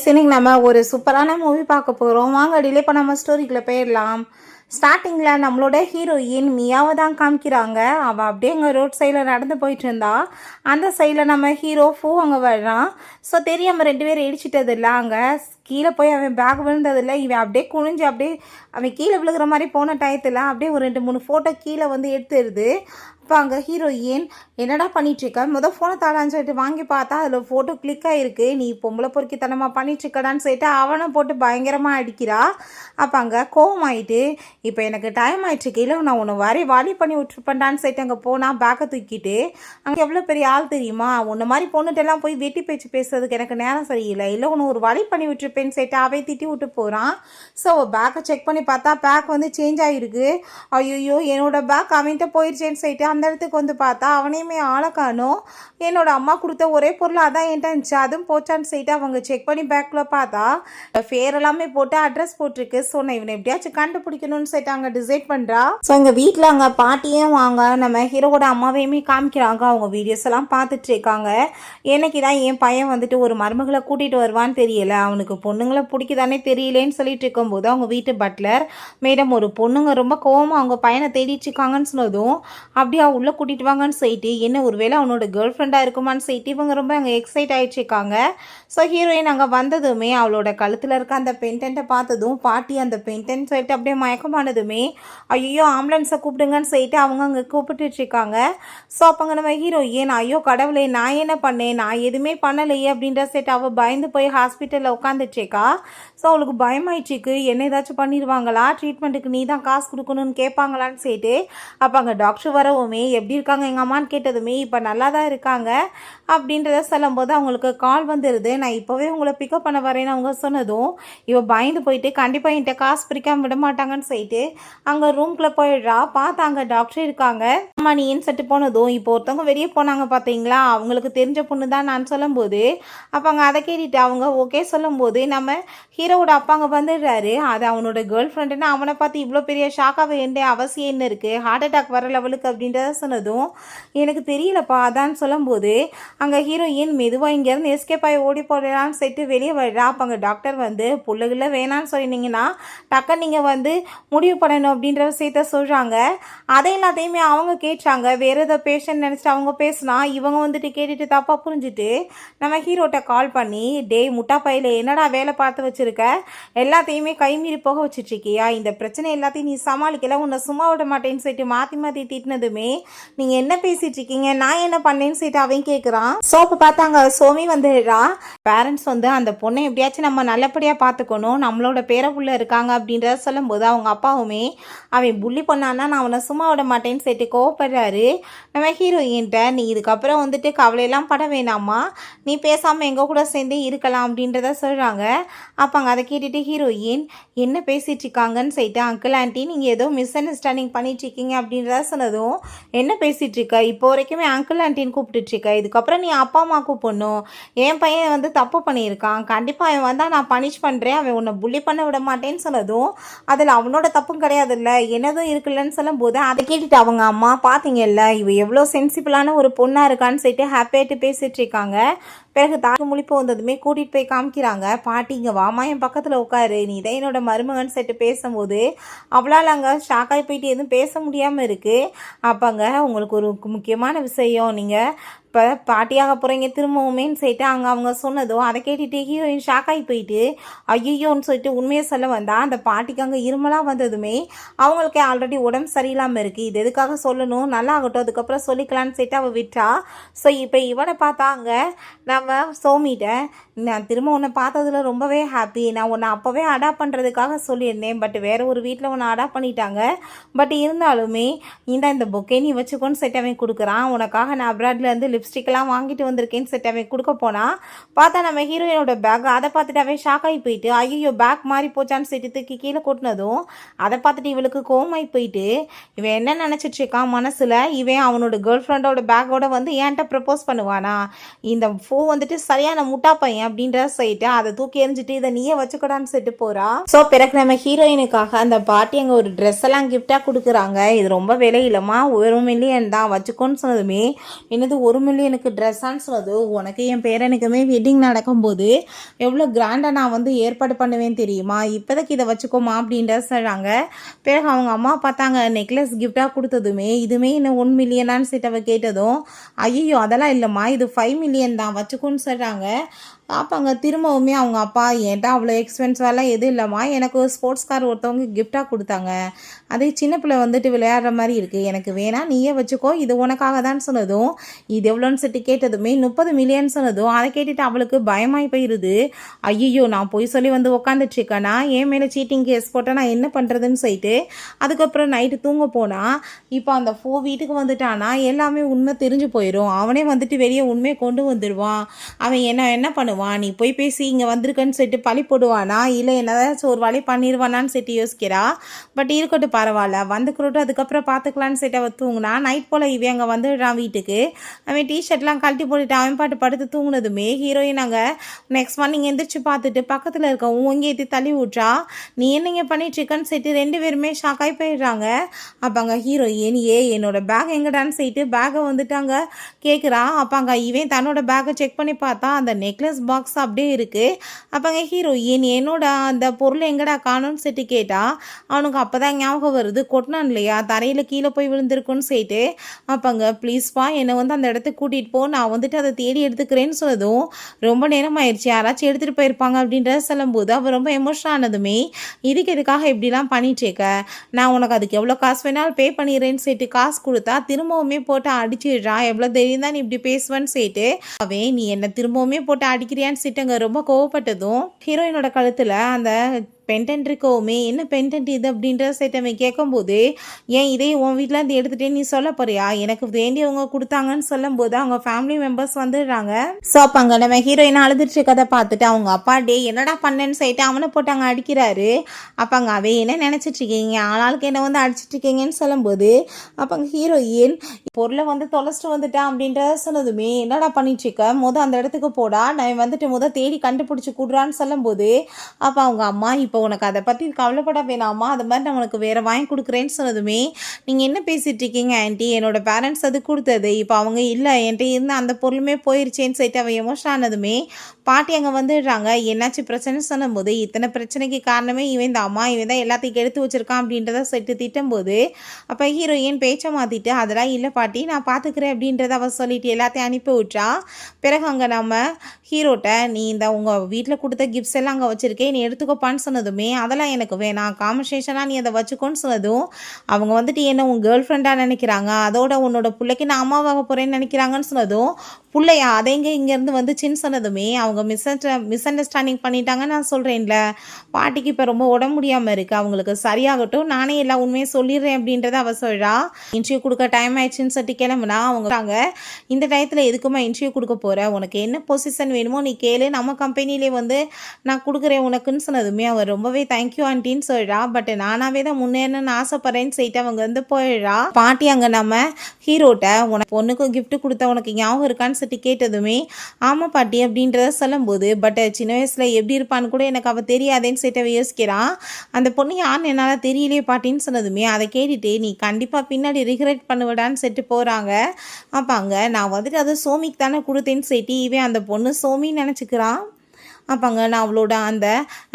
Guys, இன்னைக்கு நம்ம ஒரு சூப்பரான மூவி பார்க்க போகிறோம். வாங்க டிலே பண்ணாமல் ஸ்டோரிக்குள்ளே போயிடலாம். ஸ்டார்டிங்கில் நம்மளோட ஹீரோயின் மியாவை தான் காமிக்கிறாங்க. அவள் அப்படியே அங்கே ரோட் சைடில் நடந்து போயிட்டு இருந்தா. அந்த சைடில் நம்ம ஹீரோ ஃபூ அங்கே வர்றான். ஸோ தெரியாமல் ரெண்டு பேரும் இடிச்சிட்டது இல்லை. அங்கே கீழே போய் அவன் பேக் விழுந்ததில்லை. இவன் அப்படியே குனிஞ்சு அப்படியே அவன் கீழே விழுகிற மாதிரி போன டயத்தில் அப்படியே ஒரு 2-3 ஃபோட்டோ கீழே வந்து எடுத்துருது. இப்போ அங்கே ஹீரோயின் என்னடா பண்ணிகிட்ருக்க, ஃபோனை தாடான்னு சொல்லிட்டு வாங்கி பார்த்தா அதில் ஃபோட்டோ கிளிக் ஆகிருக்கு. நீ பொம்பளை பொறுக்கித்தனமாக பண்ணிகிட்ருக்கடான்னு சொல்லிட்டு அவனை போட்டு பயங்கரமாக அடிக்கிறா. அப்போ அங்கே கோவம் ஆகிட்டு, இப்போ எனக்கு டைம் ஆகிடுச்சு, கீழே நான் உன்னை வாலி பண்ணி விட்டுருப்பேன்டான்னு சொல்லிட்டு அங்கே போனால் பேக்கை தூக்கிட்டு, அங்கே எவ்வளோ பெரிய ஆள் தெரியுமா, உன்னை மாதிரி பொண்ணுட்டெல்லாம் போய் வெட்டி பேச்சு பேசுறதுக்கு எனக்கு நேரம் சரியில்லை, இல்லை உன்னை ஒரு வழி பண்ணி விட்டுருப்பேன்னு சொல்லிட்டு அவை திட்டி விட்டு போகிறான். ஸோ பேக்கை செக் பண்ணி பார்த்தா பேக் வந்து சேஞ்ச் ஆகிருக்கு. ஐயோ என்னோட பேக் அவன்கிட்ட போயிடுச்சேன்னு சொல்லிட்டு அந்த இடத்துக்கு வந்து பார்த்தா அவனையுமே ஆளை காணும். என்னோட அம்மா கொடுத்த ஒரே பொருள் அதான் என்கிட்ட இருந்துச்சு, அதுவும் போச்சான்னு சொல்லிட்டு அவங்க செக் பண்ணி பேக்கில் பார்த்தா ஃபேர் எல்லாமே போட்டு அட்ரஸ் போட்டிருக்கு. ஸோ நான் இவனை எப்படியாச்சும் கண்டுபிடிக்கணும்னு சொல்லிட்டு அங்கே டிசைட் பண்ணுறா. ஸோ எங்கள் வீட்டில் அங்கே பாட்டியும் வாங்க நம்ம ஹீரோட அம்மாவையுமே காமிக்கிறாங்க. அவங்க வீடியோஸ் எல்லாம் பார்த்துட்டு இருக்காங்க. எனக்கு தான் என் பையன் வந்துட்டு ஒரு மருமகளை கூட்டிகிட்டு வருவான்னு தெரியல, அவனுக்கு பொண்ணுங்களை பிடிக்குதானே தெரியலேன்னு சொல்லிட்டு இருக்கும்போது அவங்க வீட்டு பட்லர் மேடம் ஒரு பொண்ணுங்க ரொம்ப கோவமாக அவங்க பையனை தேடிட்டு இருக்காங்கன்னு சொன்னதும் அப்படியே உள்ளே கூட்டிகிட்டு வாங்கன்னு சொல்லிட்டு என்ன ஒரு வேளை அவனோட கேர்ள் ஃப்ரெண்டாக இருக்குமான்னு சொல்லிட்டு இவங்க ரொம்ப அங்கே எக்ஸைட் ஆகிட்டு இருக்காங்க. ஸோ ஹீரோயின் அங்கே வந்ததுமே அவளோட கழுத்தில் இருக்க அந்த பென்டென்ட்டை பார்த்ததும் பாட்டி அந்த பென்டென்ட் சொல்லிட்டு அப்படியே மயக்கமானதுமே ஐயோ ஆம்புலன்ஸை கூப்பிடுங்கன்னு சொல்லிட்டு அவங்க அங்கே கூப்பிட்டுட்டு இருக்காங்க. ஸோ அப்போங்க நம்ம ஹீரோயின் ஐயோ கடவுளே நான் என்ன பண்ணேன், நான் எதுவுமே பண்ணலையே அப்படின்ற செட் அவள் பயந்து போய் ஹாஸ்பிட்டலில் உட்காந்துட்ருக்கா. ஸோ அவளுக்கு பயமாயிடுச்சுக்கு என்ன ஏதாச்சும் பண்ணிடுவாங்களா, ட்ரீட்மெண்ட்டுக்கு நீ தான் காசு கொடுக்கணும்னு கேட்பாங்களான்னு சொல்லிட்டு அப்போ அங்கே டாக்டர் வரவுமே எப்படி இருக்காங்க எங்கள் அம்மான்னு கேட்டதுமே இப்போ நல்லா தான் இருக்காங்க அப்படின்றத சொல்லும்போது அவங்களுக்கு கால் வந்துடுது. நான் இப்போவே உங்களை பிக்கப் பண்ண வரேன்னு அவங்க சொன்னதும் இவள் பயந்து போயிட்டு கண்டிப்பாக என்கிட்ட காசு பிரிக்காம விட மாட்டாங்கன்னு சொல்லிட்டு அங்கே ரூம்குள்ளே போயிடுறா. பார்த்தாங்க டாக்டர் இருக்காங்க. அம்மா நீ ஏன்னு சொல்லிட்டு போனதும் இப்போ ஒருத்தவங்க வெளியே போனாங்க பார்த்தீங்களா, அவங்களுக்கு தெரிஞ்ச பொண்ணு தான் நான் சொல்லும்போது அப்போ அங்கே அதை கேட்டுட்டு அவங்க ஓகே சொல்லும்போது நம்ம ஹீரோவோட அப்பாங்க வந்துடுறாரு. அது அவனோட கேர்ள் ஃப்ரெண்டுன்னு அவனை பார்த்து இவ்வளோ பெரிய ஷாக்காக வேண்டிய அவசியம் என்ன இருக்குது, ஹார்ட் அட்டாக் வர லெவலுக்கு அப்படின்றத சொன்னதும் எனக்கு தெரியலப்பா அதான்னு சொல்லும்போது அங்கே ஹீரோயின் மெதுவாக இங்கேருந்து எஸ்கேப் ஆகி ஓடி போடலான்னு சொல்லிட்டு வெளியே வர்றா. அப்போ அங்கே டாக்டர் வந்து புள்ளுகளில் வேணான்னு சொல்லினீங்கன்னா டக்குன்னு நீங்கள் வந்து முடிவு பண்ணணும் அப்படின்ற விஷயத்த சொல்கிறாங்க. அதை எல்லாத்தையுமே அவங்க கேட்டாங்க. வேறு ஏதோ பேஷண்ட் நினச்சிட்டு அவங்க பேசினா இவங்க வந்துட்டு கேட்டுட்டு தப்பாக புரிஞ்சுட்டு நம்ம ஹீரோட்ட கால் பண்ணி டேய் முட்டா பையில என்னடா வேலை பார்த்து வச்சுருக்க, எல்லாத்தையுமே கைமீறி போக வச்சுட்ருக்கியா, இந்த பிரச்சனை எல்லாத்தையும் நீ சமாளிக்கல, உன்னை சும்மா விட மாட்டேன்னு சொல்லிட்டு மாற்றி திட்டினதுமே நீங்கள் என்ன பேசிகிட்டு இருக்கீங்க, நான் என்ன பண்ணேன்னு சொல்லிட்டு அவன் கேட்குறான். ஸோ அப்போ பார்த்தாங்க சோமி வந்துடுறா. பேரண்ட்ஸ் வந்து அந்த பொண்ணை எப்படியாச்சும் நம்ம நல்லபடியாக பார்த்துக்கணும், நம்மளோட பேர புள்ள இருக்காங்க அப்படின்றத சொல்லும்போது அவங்க அப்பாவுமே அவன் புள்ளி பண்ணான்னா நான் அவனை சும்மா விட மாட்டேன்னு சொல்லிட்டு கோவப்படுறாரு. நம்ம ஹீரோயின்ட்ட நீ இதுக்கப்புறம் வந்துட்டு கவலையெல்லாம் பட வேணாமா, நீ பேசாமல் எங்கள் கூட சேர்ந்து இருக்கலாம் அப்படின்றத சொல்கிறாங்க. அப்போ அங்கே அதை கேட்டுட்டு ஹீரோயின் என்ன பேசிகிட்டு இருக்காங்கன்னு சொல்லிட்டு அங்கிள் ஆண்டி நீங்கள் ஏதோ மிஸ் அண்டர்ஸ்டாண்டிங் பண்ணிட்டு இருக்கீங்க அப்படின்றத சொன்னதும் என்ன பேசிகிட்டு இருக்க, இப்போ வரைக்குமே அங்கிள் ஆண்டின்னு கூப்பிட்டுட்ருக்க, இதுக்கப்புறம் நீ அப்பா அம்மா கூப்பிடணும், என் பையன் வந்து தப்பு பண்ணியிருக்கான், கண்டிப்பாக அவன் வந்தால் நான் பனிஷ் பண்ணுறேன், அவன் உன்னை புள்ளி பண்ண விட மாட்டேன்னு சொன்னதும் அதில் அவனோட தப்பும் கிடையாதுல்ல என்னதும் இருக்குல்லன்னு சொல்லும்போது அதை கேட்டுட்டு அவங்க அம்மா பார்த்தீங்கல்ல இவ எவ்வளோ சென்சிபிளான ஒரு பொண்ணாக இருக்கான்னு சொல்லிட்டு ஹாப்பியாகிட்டு பேசிகிட்டு இருக்காங்க. பிறகு தாக்கு முழிப்பு வந்ததுமே கூட்டிகிட்டு போய் காமிக்கிறாங்க. பாட்டி இங்கே வாமா என் பக்கத்தில் உட்காரு, நீ இதை என்னோட மருமகன் சொல்லிட்டு பேசும்போது அவளால் அங்கே ஷாக்காகி போயிட்டு எதுவும் பேச முடியாமல் இருக்குது. அப்போங்க உங்களுக்கு ஒரு முக்கியமான விஷயம், நீங்கள் இப்போ பாட்டியாக போகிறீங்க திரும்பவுமேன்னு சொல்லிட்டு அங்கே அவங்க சொன்னதும் அதை கேட்டுட்டு ஹீரோயின் ஷாக்காகி போயிட்டு ஐயோன்னு சொல்லிட்டு உண்மையை சொல்ல வந்தா. அந்த பாட்டிக்கு அங்கே இருமலாக வந்ததுமே அவங்களுக்கே ஆல்ரெடி உடம்பு சரியில்லாமல் இருக்குது, இது எதுக்காக சொல்லணும், நல்லா ஆகட்டும் அதுக்கப்புறம் சொல்லிக்கலான்னு சொல்லிட்டு அவள் விட்டா. ஸோ இப்போ இவனை பார்த்தாங்க நம்ம சோமிட்ட நான் திரும்ப உன்னை பார்த்ததுல ரொம்பவே ஹாப்பி, நான் உன்னை அப்போவே அடாப்ட் பண்ணுறதுக்காக சொல்லியிருந்தேன், பட் வேறு ஒரு வீட்டில் உன்னை அடாப்ட் பண்ணிட்டாங்க, பட் இருந்தாலுமே இந்த பொக்கே நீ வச்சுக்கோன்னு சொல்லிட்டு அவன் கொடுக்குறான். உனக்காக நான் அப்ராட்லேருந்து லிப்ஸ்டிக்கெல்லாம் வாங்கிட்டு வந்திருக்கேன்னு சொல்லிட்டு அவன் கொடுக்க போனால் பார்த்தா நம்ம ஹீரோயினோட பேக், அதை பார்த்துட்டு அவன் ஷாக் ஆகி போயிட்டு ஐயோ பேக் மாறி போச்சான்னு சொல்லிட்டு தூக்கி கீழே கொட்டினதும் அதை பார்த்துட்டு இவளுக்கு கோமாகி போயிட்டு இவன் என்ன நினச்சிட்டு இருக்கான் மனசில், இவன் அவனோட கேர்ள் ஃப்ரெண்டோட பேக்கோட வந்து ஏன்ட்ட ப்ரப்போஸ் பண்ணுவானா, இந்த ஃபூ வந்துட்டு சரியான முட்டா பையன் அப்படின்ற சொல்லிட்டு அதை தூக்கி எறிஞ்சிட்டு இதை நீயே வச்சுக்கூடான்னு சொல்லிட்டு போகிறா. ஸோ பிறகு நம்ம ஹீரோயினுக்காக அந்த பாட்டி அங்கே ஒரு ட்ரெஸ் எல்லாம் கிஃப்டாக கொடுக்குறாங்க. இது ரொம்ப விலை இல்லைம்மா, 1 மில்லியன் தான் வச்சுக்கோன்னு சொன்னதுமே என்னது 1 மில்லியன் மில்லியனுக்கு ட்ரெஸ்ஸான்னு சொல்லுது. உனக்கு என் பேரனுக்குமே வெட்டிங் நடக்கும்போது எவ்வளோ கிராண்டாக நான் வந்து ஏற்பாடு பண்ணுவேன் தெரியுமா, இப்போதைக்கு இதை வச்சுக்கோமா அப்படின்ற சொல்கிறாங்க. பிறகு அவங்க அம்மா பார்த்தாங்க, நெக்லஸ் கிஃப்டாக கொடுத்ததுமே இதுவுமே இன்னும் 1 மில்லியனான்னு சொல்லிட்டு அவள் கேட்டதும், ஐயோ அதெல்லாம் இல்லைம்மா, இது 5 மில்லியன் தான் வச்சுக்கோன்னு சொல்கிறாங்க. அப்போங்க திரும்பவுமே அவங்க அப்பா, ஏன்ட்டா அவ்வளோ எக்ஸ்பென்சிவெல்லாம் எதுவும் இல்லைம்மா, எனக்கு ஒரு ஸ்போர்ட்ஸ் கார் ஒருத்தவங்க கிஃப்டாக கொடுத்தாங்க, அதே சின்ன பிள்ளை வந்துட்டு விளையாடுற மாதிரி இருக்குது, எனக்கு வேணாம் நீயே வச்சுக்கோ, இது உனக்காக தான் சொன்னதும், இது எவ்வளோன்னு சொல்லிட்டு கேட்டதுமே 30 மில்லியன் சொன்னதும் அதை கேட்டுட்டு அவளுக்கு பயமாகி போயிடுது. ஐயோ நான் போய் சொல்லி வந்து உக்காந்துட்ருக்கேனா, என் மேலே சீட்டிங் கேஸ் போட்டால் நான் என்ன பண்ணுறதுன்னு சொல்லிட்டு அதுக்கப்புறம் நைட்டு தூங்க போனால் இப்போ அந்த வீட்டுக்கு வந்துட்டானா எல்லாமே உண்மை தெரிஞ்சு போயிடும். அவனே வந்துட்டு வெளியே உண்மையை கொண்டு வந்துடுவான். அவன் என்ன பண்ணுவான், நீ போய் பேசி இங்கே வந்திருக்கன்னு சொல்லிட்டு பழி போடுவானா, இல்லை என்னதாச்சும் ஒரு வழி பண்ணிடுவானான்னு சொல்லிட்டு யோசிக்கிறா. பட் இருக்கட்டும் பரவாயில்ல வந்துக்கிறோட்டும், அதுக்கப்புறம் பார்த்துக்கலான்னு சொல்லிட்டு அவள் தூங்கினா. நைட் போல் இவன் அங்கே வந்துடுறான் வீட்டுக்கு. அவன் டிஷர்ட்லாம் கழட்டி போட்டுட்டு அவன் பாட்டு படுத்து தூங்குனதுமே ஹீரோயின் அங்கே நெக்ஸ்ட் மார்னிங் எந்திரிச்சு பார்த்துட்டு பக்கத்தில் இருக்க உங்க ஏற்றி தள்ளி விட்றா. நீ என்னங்க பண்ணிட்டு இருக்கன்னு சொல்லிட்டு 2 பேருமே ஷாக்காகி போயிடுறாங்க. அப்போ அங்கே ஹீரோயின் என்னோட பேக் எங்கடான்னு சொல்லிட்டு பேக்கை வந்துட்டு அங்கே கேட்குறா. அப்போ அங்கே இவன் தன்னோட பேக்கை செக் பண்ணி பார்த்தா அந்த நெக்லஸ் பாக்ஸ் அப்படியே இருக்குது. அப்போங்க ஹீரோயின் என்னோட அந்த பொருள் எங்கடா காணும்னு சொல்லிட்டு கேட்டா. அவனுக்கு அப்போ தான் ஞாபகம் வருது, கொட்டினான் இல்லையா தரையில் கீழே போய் விழுந்திருக்குன்னு சொல்லிட்டு. அப்போங்க ப்ளீஸ்ப்பா என்னை வந்து அந்த இடத்துக்கு கூட்டிகிட்டு போ, நான் வந்துட்டு அதை தேடி எடுத்துக்கிறேன்னு சொன்னதும், ரொம்ப நேரம் ஆயிடுச்சு யாராச்சும் எடுத்துகிட்டு போயிருப்பாங்க அப்படின்றத சொல்லும்போது அவள் ரொம்ப எமோஷனல் ஆனதுமே, இதுக்கு எதுக்காக இப்படிலாம் பண்ணிட்டேக்க, நான் உனக்கு அதுக்கு எவ்வளோ காசு வேணாலும் பே பண்ணிடுறேன்னு சொல்லிட்டு காசு கொடுத்தா திரும்பவுமே போட்டு அடிச்சிடுறான். எவ்வளோ தைரியம் தான் நீ இப்படி பேசுவேன்னு சொல்லிட்டு அவன், நீ என்னை திரும்பவுமே போட்டு அடிக்கிறியான்னு சொல்லிட்டு ரொம்ப கோவப்பட்டதும் ஹீரோயினோட கழுத்தில் அந்த பென்டென்ட் இருக்கவுமே, என்ன பென்டென்ட் இது அப்படின்ற சைட்டமை கேட்கும்போது, ஏன் இதே உன் வீட்டில் இருந்து எடுத்துகிட்டே நீ சொல்ல போறியா, எனக்கு வேண்டியவங்க கொடுத்தாங்கன்னு சொல்லும்போது அவங்க ஃபேமிலி மெம்பர்ஸ் வந்துடுறாங்க. ஸோ அப்போ அங்கே நம்ம ஹீரோயினை அழுதுட்டு இருக்கதை பார்த்துட்டு அவங்க அப்பா என்னடா பண்ணேன்னு சொல்லிட்டு அவனை போட்டாங்க அடிக்கிறாரு. அப்போ அங்கே அவன் என்ன நினச்சிட்ருக்கீங்க, ஆளாளுக்கு என்ன வந்து அடிச்சிட்ருக்கீங்கன்னு சொல்லும்போது அப்போ அங்கே ஹீரோயின் பொருளை வந்து தொலைச்சிட்டு வந்துட்டான் அப்படின்றத சொன்னதுமே, என்னடா பண்ணிட்டுருக்க, அந்த இடத்துக்கு போடா, நான் வந்துட்டு தேடி கண்டுபிடிச்சி கூடுறான்னு சொல்லும்போது அப்போ அவங்க அம்மா, இப்போ உனக்கு அதை பற்றி கவலைப்பட வேணாமா, அது மாதிரி நான் உனக்கு வேறு வாங்கி கொடுக்குறேன்னு சொன்னதுமே, நீங்கள் என்ன பேசிகிட்டு இருக்கீங்க ஆண்டி, என்னோட பேரண்ட்ஸ் அது கொடுத்தது, இப்போ அவங்க இல்லை என்கிட்ட இருந்து அந்த பொருளுமே போயிடுச்சேன்னு சொல்லிட்டு அவன் எமோஷன் ஆனதுமே பாட்டி அங்கே வந்துடுறாங்க. என்னாச்சு பிரச்சனை சொல்லும்போது, இத்தனை பிரச்சனைக்கு காரணமே இவன் இந்த அம்மா, இவன் தான் எல்லாத்தையும் எடுத்து வச்சிருக்கான் அப்படின்றத சொல்லிட்டு திட்டும்போது அப்போ ஹீரோயின் பேச்சை மாற்றிட்டு, அதெல்லாம் இல்லை பாட்டி நான் பார்த்துக்கிறேன் அப்படின்றத அவள் சொல்லிட்டு எல்லாத்தையும் அனுப்பி விட்றா. பிறகு அங்கே நம்ம ஹீரோட்ட, நீ இந்த உங்கள் வீட்டில் கொடுத்த கிஃப்ட்ஸ் எல்லாம் அங்கே வச்சுருக்கேன் நீ எடுத்துக்கோப்பான்னு சொன்னதுமே, அதெல்லாம் எனக்கு வேணாம் கான்வர்சேஷனாக நீ அதை வச்சுக்கோன்னு சொன்னதும், அவங்க வந்துட்டு என்ன உன் கேர்ள் ஃப்ரெண்டாக நினைக்கிறாங்க, அதோட உன்னோட பிள்ளைக்கு நான் அம்மாவாக போகிறேன்னு நினைக்கிறாங்கன்னு சொன்னதும், பிள்ளையா அதை இங்கேருந்து வந்துச்சின்னு சொன்னதுமே அவங்க மிஸ் அண்டர்ஸ்டாண்டிங் பண்ணிட்டாங்கன்னு நான் சொல்கிறேன்ல, பாட்டிக்கு இப்போ ரொம்ப உடம்பு முடியாமல் இருக்குது, அவங்களுக்கு சரியாகட்டும் நானே எல்லா உண்மையை சொல்லிடுறேன் அப்படின்றத அவள் சொல்கிறா. இன்டர்வியூ கொடுக்க டைம் ஆயிடுச்சுன்னு சொல்லிட்டு கிளம்புனா அவங்க இந்த டயத்தில் எதுக்குமா இன்டர்வியூ கொடுக்க போகிற, உனக்கு என்ன பொசிஷன் வேணுமோ நீ கேளு, நம்ம கம்பெனிலே வந்து நான் கொடுக்குறேன் உனக்குன்னு சொன்னதுமே அவர் ரொம்பவே தேங்க்யூ ஆண்டின்னு சொல்கிறா. பட் நானாவே தான் முன்னேறணும்னு ஆசைப்படுறேன்னு சொல்லிட்டு அவங்க வந்து போயிடுறா. பாட்டி அங்கே நம்ம ஹீரோட்ட, உனக்கு பொண்ணுக்கும் கிஃப்ட் கொடுத்த உனக்கு ஞாபகம் இருக்கான்னு சொல்லி கேட்டதுமே, ஆமாம் பாட்டி அப்படின்றத சொல்லும்போது, பட் சின்ன வயசில் எப்படி இருப்பான்னு கூட எனக்கு அவள் தெரியாதேன்னு சொல்லிட்டு யோசிக்கிறான். அந்த பொண்ணு யாருன்னு என்னால் தெரியலையே பாட்டின்னு சொன்னதுமே அதை கேட்டுட்டு, நீ கண்டிப்பாக பின்னாடி ரிக்ரெட் பண்ணுவிடான்னு சொல்லிட்டு போகிறாங்க. அப்போ அங்கே நான் வந்துட்டு அது சோமிக்கு தானே கொடுத்தேன்னு சொல்லிட்டு இவன் அந்த பொண்ணு சோமின்னு நினச்சிக்கிறான். அப்போங்க நான் அவளோட அந்த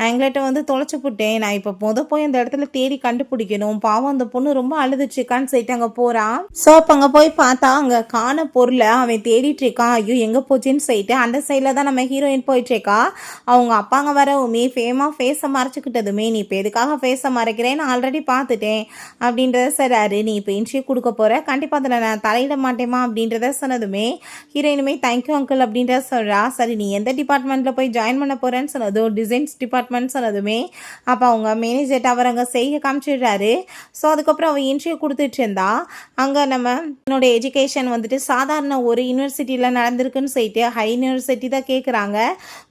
ஆங்கிலேட்டை வந்து தொலைச்சி போட்டேன், நான் இப்போ போய் அந்த இடத்துல தேடி கண்டுபிடிக்கணும், பாவம் அந்த பொண்ணு ரொம்ப அழுதுச்சுக்கான்னு சொல்லிட்டு அங்கே போகிறான். ஸோ அப்போ அங்கே போய் பார்த்தா அங்கே காண பொருளை அவன் தேடிட்டு இருக்கான். ஐயோ எங்கே போச்சுன்னு சொல்லிட்டு அந்த சைடில் தான் நம்ம ஹீரோயின் போயிட்டுருக்கா. அவங்க அப்பாங்க வரவுமே ஃபேஸை மறைச்சிக்கிட்டதுமே, நீ இப்போ எதுக்காக ஃபேஸை மறைக்கிறேன்னு ஆல்ரெடி பார்த்துட்டேன் அப்படின்றத சொல்கிறாரு. நீ இப்போ இன்டர்வியூ கொடுக்க போகிற, கண்டிப்பாக அதில் நான் தலையிட மாட்டேமா அப்படின்றத சொன்னதுமே ஹீரோயினுமே தேங்க்யூ அங்கிள் அப்படின்றத சொல்கிறா. சரி நீ எந்த டிபார்ட்மெண்ட்டில் போய் ஜாயின் பண்ண போகிறேன்னு சொன்னதும், டிசைன்ஸ் டிபார்ட்மெண்ட் சொன்னதுமே அப்போ அவங்க மேனேஜர்கிட்ட அவர் அங்கே செய்ய காமிச்சிடுறாரு. ஸோ அதுக்கப்புறம் அவள் இன்டர்வியூ கொடுத்துட்டு இருந்தா. அங்கே நம்ம என்னோட எஜுகேஷன் வந்துட்டு சாதாரண ஒரு யூனிவர்சிட்டியில் நடந்திருக்குன்னு சொல்லிட்டு ஹை யூனிவர்சிட்டி தான் கேட்குறாங்க,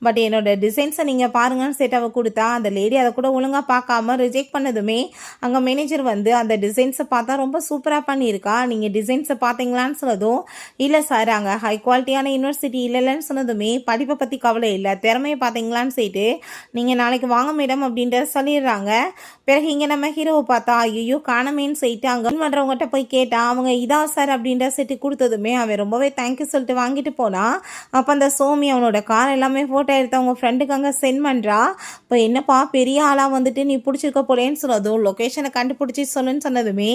பட் என்னோட டிசைன்ஸை நீங்கள் பாருங்கன்னு சொல்லிட்டு அவள் கொடுத்தா. அந்த லேடி அதை கூட ஒழுங்காக பார்க்காம ரிஜெக்ட் பண்ணதுமே அங்கே மேனேஜர் வந்து அந்த டிசைன்ஸை பார்த்தா ரொம்ப சூப்பராக பண்ணியிருக்கா, நீங்கள் டிசைன்ஸை பார்த்தீங்களான்னு சொன்னதும், இல்லை சார் அங்கே ஹை குவாலிட்டியான யூனிவர்சிட்டி இல்லைன்னு சொன்னதுமே, படிப்பை பற்றி கவலை இல்லை, திறமையை பார்த்தீங்களான்னு சொல்லிட்டு நீங்கள் நாளைக்கு வாங்க மேடம் அப்படின்ற சொல்லிடுறாங்க. பிறகு இங்கே நம்ம ஹீரோவை பார்த்தா ஐயோ காணமேன்னு சொல்லிட்டு அங்கே பண்ணுறவங்ககிட்ட போய் கேட்டால் அவங்க இதா சார் அப்படின்ற செட்டு கொடுத்ததுமே அவன் ரொம்பவே தேங்க்யூ சொல்லிட்டு வாங்கிட்டு போனான். அப்போ அந்த சோமி அவனோட கார் எல்லாமே ஃபோட்டோ எடுத்து அவங்க ஃப்ரெண்டுக்கு அங்கே சென்ட் பண்ணுறா. இப்போ என்னப்பா பெரிய ஆளாக வந்துட்டு நீ பிடிச்சிருக்க போலேன்னு சொன்னதும் லொக்கேஷனை கண்டுபிடிச்சி சொல்லுன்னு சொன்னதுமே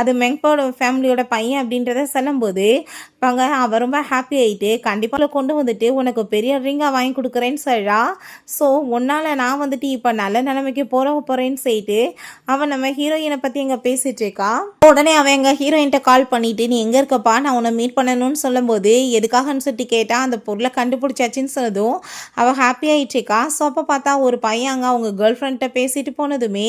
அது மெங்போட ஃபேமிலியோட பையன் அப்படின்றத சொல்லும்போது இப்போ அவள் ரொம்ப ஹாப்பி ஆகிட்டு கண்டிப்பாக கொண்டு வந்துட்டு உனக்கு பெரிய ரிங்காக வாங்கி கொடுக்குறேன்னு சொல்கிறா. ஸோ உன்னால் நான் வந்துட்டு இப்போ நல்ல நிலைமைக்கு போகிறேன்னு சொல்லிட்டு அவன் நம்ம ஹீரோயினை பற்றி எங்கே பேசிகிட்டு இருக்கா. உடனே அவன் எங்கள் ஹீரோயின்ட்ட கால் பண்ணிவிட்டு நீ எங்கே இருக்கப்பா நான் உன்னை மீட் பண்ணணும்னு சொல்லும்போது எதுக்காகன்னு சொல்லிட்டு கேட்டால் அந்த பொருளை கண்டுபிடிச்சாச்சின்னு சொன்னதும் அவள் ஹாப்பி ஆகிட்டுருக்கா. ஸோ அப்போ பார்த்தா ஒரு பையன் அங்கே அவங்க கேர்ள் ஃப்ரெண்ட்டை பேசிட்டு போனதுமே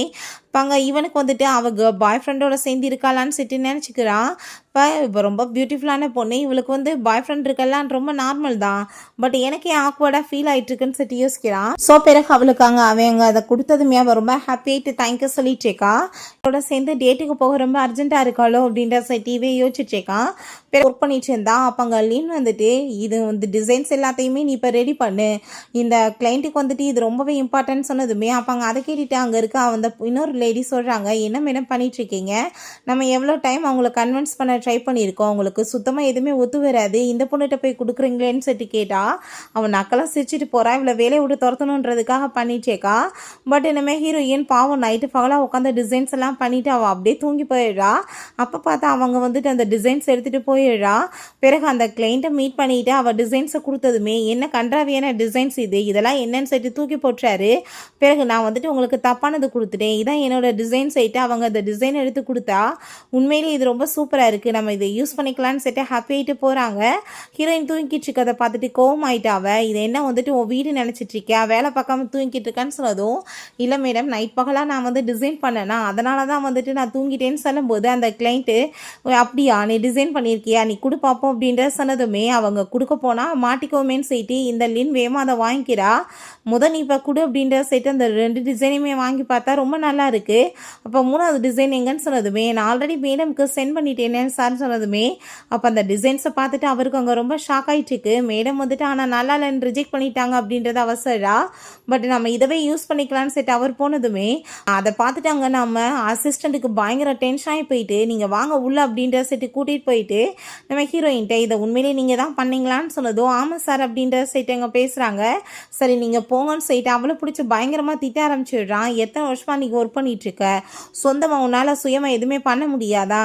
இப்போ இவனுக்கு வந்துட்டு அவள் பாய் ஃப்ரெண்டோட சேர்ந்து இருக்காளான்னு சொல்லிட்டு நினச்சிக்கிறான். இப்போ ரொம்ப பியூட்டிஃபுல்லான பொண்ணு, இவளுக்கு வந்து பாய் ஃப்ரெண்ட் இருக்கெல்லாம் ரொம்ப நார்மல் தான், பட் எனக்கே ஆக்வர்டாக ஃபீல் ஆகிட்டுருக்குன்னு சொல்லிட்டு யோசிக்கிறான். ஸோ பிறகு அவளுக்கு அவங்க அதை கொடுத்ததுமே அவள் ரொம்ப ஹாப்பி ஆகிட்டு தேங்க்யூ சொல்லிட்டுருக்கா. அவளோட சேர்ந்து டேட்டுக்கு போக ரொம்ப அர்ஜென்ட்டாக இருக்காளோ அப்படின்ற சொல்லிட்டு யோசிச்சுட்ருக்கான். பிறகு ஒர்க் பண்ணிட்டு இருந்தான். அப்போ அங்கே லீன் வந்துட்டு இது வந்து டிசைன்ஸ் எல்லாத்தையுமே நீ இப்போ ரெடி பண்ணு, இந்த கிளைண்ட்டுக்கு வந்துட்டு இது ரொம்பவே இம்பார்ட்டன்ட் சொன்னதுமே அப்போ அதை கேட்டுட்டு அங்கே இருக்க அந்த இன்னொரு லேடி சொல்கிறாங்க என்ன மேடம் பண்ணிகிட்ருக்கீங்க, நம்ம எவ்வளோ டைம் அவங்கள கன்வின்ஸ் பண்ண ட்ரை பண்ணியிருக்கோம், அவங்களுக்கு சுத்தமாக எதுவுமே ஒத்து வராது, இந்த பொண்ணுகிட்ட போய் கொடுக்குறீங்களேன்னு சொல்லிட்டு கேட்டால் அவன் நக்கெல்லாம் சிரிச்சிட்டு போகிறா. இவ்வளோ வேலையை விட்டு துரத்தணுன்றதுக்காக பண்ணிட்டேக்கா. பட் இனிமேல் ஹீரோயின் பாவம் நைட்டு பகலாக உட்காந்து டிசைன்ஸ் எல்லாம் பண்ணிவிட்டு அவள் அப்படியே தூங்கி போயிடுறா. அப்போ பார்த்தா அவங்க வந்துட்டு அந்த டிசைன்ஸ் எடுத்துகிட்டு போயிடுறா. பிறகு அந்த கிளைண்ட்டை மீட் பண்ணிவிட்டு அவள் டிசைன்ஸை கொடுத்ததுமே என்ன கன்றாவியான டிசைன்ஸ் இதெல்லாம் என்னன்னு சொல்லிட்டு தூக்கி போட்டுறாரு. பிறகு நான் வந்துட்டு உங்களுக்கு தப்பானது கொடுத்துட்டேன், இதான் என்னோட டிசைன்ஸ் ஆகிட்டு அவங்க அந்த டிசைன் எடுத்து கொடுத்தா உண்மையிலே இது ரொம்ப சூப்பராக இருக்குது, நம்ம இதை யூஸ் பண்ணிக்கலான்னு சொல்லிட்டு ஹாப்பி ஆகிட்டு போகிறாங்க. ஹீரோயின் தூங்கிட்டு இருக்கதை பார்த்துட்டு கோவம் ஆகிட்டாவ, இதை என்ன வந்துட்டு உன் வீடு நினச்சிட்டு இருக்கியா, வேலை பார்க்காம தூங்கிட்டு இருக்கான்னு சொன்னதும் இல்லை மேடம் நைட் பகலாக நான் வந்து டிசைன் பண்ணேன்னா அதனால தான் வந்துட்டு நான் தூங்கிட்டேன்னு சொல்லும்போது அந்த கிளைண்ட்டு அப்படியா நீ டிசைன் பண்ணியிருக்கியா நீ கொடு பார்ப்போம் அப்படின்ற சொன்னதுமே அவங்க கொடுக்க போனால் மாட்டிக்கோமேன்னு சொல்லிட்டு இந்த லின் வேகமாக அதை வாங்கிக்கிறா. நீ இப்போ கொடு அப்படின்ற சொல்லிட்டு அந்த 2 டிசைனையுமே வாங்கி பார்த்தா ரொம்ப நல்லா இருக்குது. அப்போ 3வது டிசைன் எங்கன்னு சொன்னதுமே நான் ஆல்ரெடி மேடம்க்கு சென்ட் பண்ணிட்டேனே சார் சொன்னதுமே அப்போ அந்த டிசைன்ஸை பார்த்துட்டு அவருக்கு அங்கே ரொம்ப ஷாக் ஆகிட்டுருக்கு. மேடம் வந்துட்டு ஆனால் நல்லா இல்லைன்னு ரிஜெக்ட் பண்ணிட்டாங்க அப்படின்றது அவசரா, பட் நம்ம இதவே யூஸ் பண்ணிக்கலான்னு சொல்லிட்டு அவர் போனதுமே அதை பார்த்துட்டு அங்கே நம்ம அசிஸ்டண்ட்டுக்கு பயங்கர டென்ஷன் ஆகி போயிட்டு நீங்கள் வாங்க உள்ள அப்படின்ற சொல்லிட்டு கூட்டிகிட்டு போயிட்டு நம்ம ஹீரோயின்ட்ட இதை உண்மையிலே நீங்கள் தான் பண்ணீங்களான்னு சொன்னதும் ஆமாம் சார் அப்படின்ற சொல்லிட்டு அங்கே பேசுகிறாங்க. சரி நீங்கள் போங்கன்னு சொல்லிட்டு அவளை பிடிச்சி பயங்கரமாக திட்ட ஆரம்பிச்சிடுறான். எத்தனை வருஷமாக நீங்கள் ஒர்க் பண்ணிகிட்ருக்க, சொந்தமாக உன்னால் சுயமாக எதுவுமே பண்ண முடியாதா,